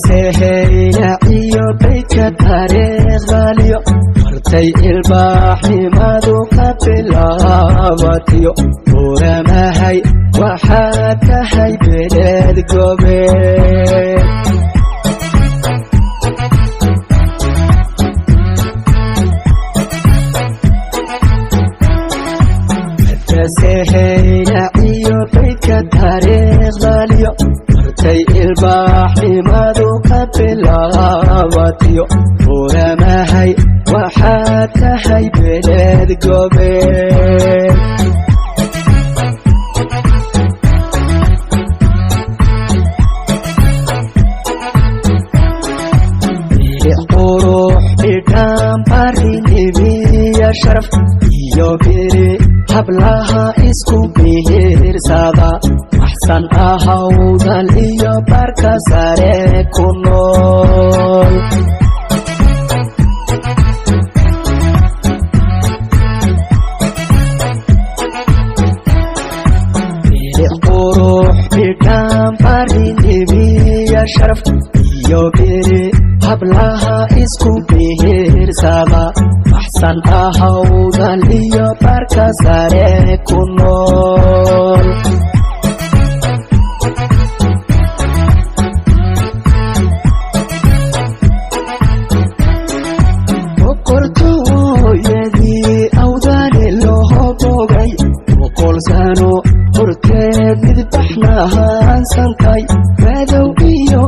سهينا iyo beydka taariikhdaaliyo martay ilbaaxnimadu ka bilaabatiyo buuramahay waxaad tahay beled gobeed سهينا iyo beydka taariikhdaaliyo martay ilbaaxnimadu ka bilaabatiyo buuramahay waxaad tahay beled gobeed qurux bidhaan barinimiya sharaf iyo biri hablaha isku bihirsada axsan ahawdal iyo barka sare ku nool qurux bidhaan barinimiya sharaf iyo biri hablaha isku bihirsada axsan ahawdal iyo barka sare ku nool boqortooyadii awdaani loo bogay boqol sano horteed midbaxnahansantay madow iyo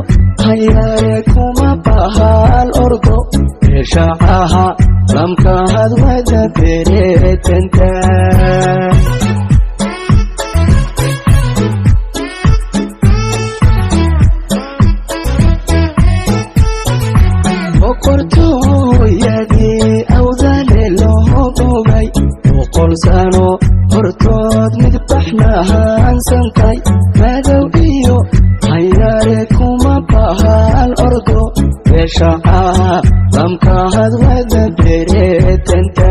hayaare kuma bahal ordo beeshacaha lamkahad wada beretanta boqortooyadii awdaale loo bogay boqol sano hortood midbaxnahansantay madow iyo hayaare kuma bahal ordo beeshacaha lamkahad wada beretanta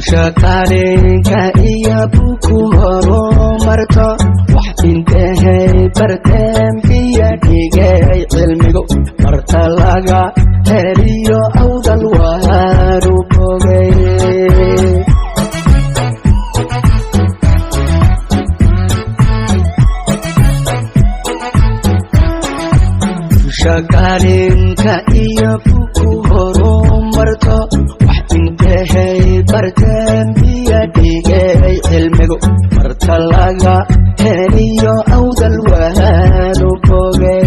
shaqalenka iyo buku horumarto wax intahay barteen biya dhigay cilmigo marta laga heliyo awdal waaru bogay shaqalenka iyo buku horumarto wax intahay barteen biya dhigay cilmigo marta laga heliyo awdal waaru bogay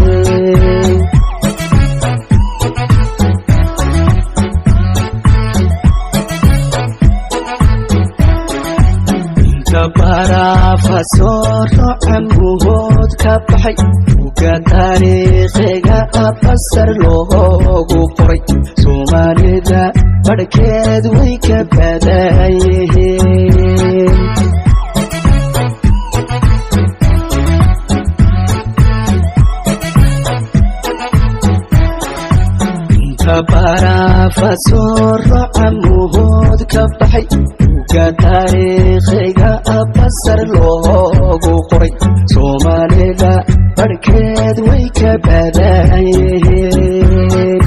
inta barafasoro camuhood ka baxay uga taariikhiga abasar loogu qoray soomaalida barhkeed way ka badan yihiin inta barafasoro camuhood ka baxay uga taariikhiga abasar loogu qoray soomaalida barhkeed way ka badan yihiin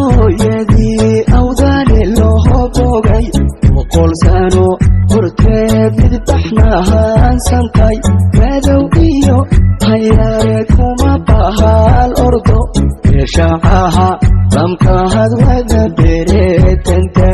boqortooyadii awdaale loo bogay boqol sano horteed midbaxnahansantay madow iyo hayaare kuma bahal ordo beeshacaha lamkahad wada beretanta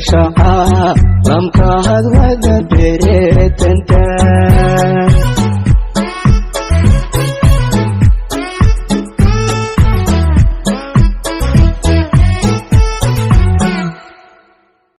beesha caalamka had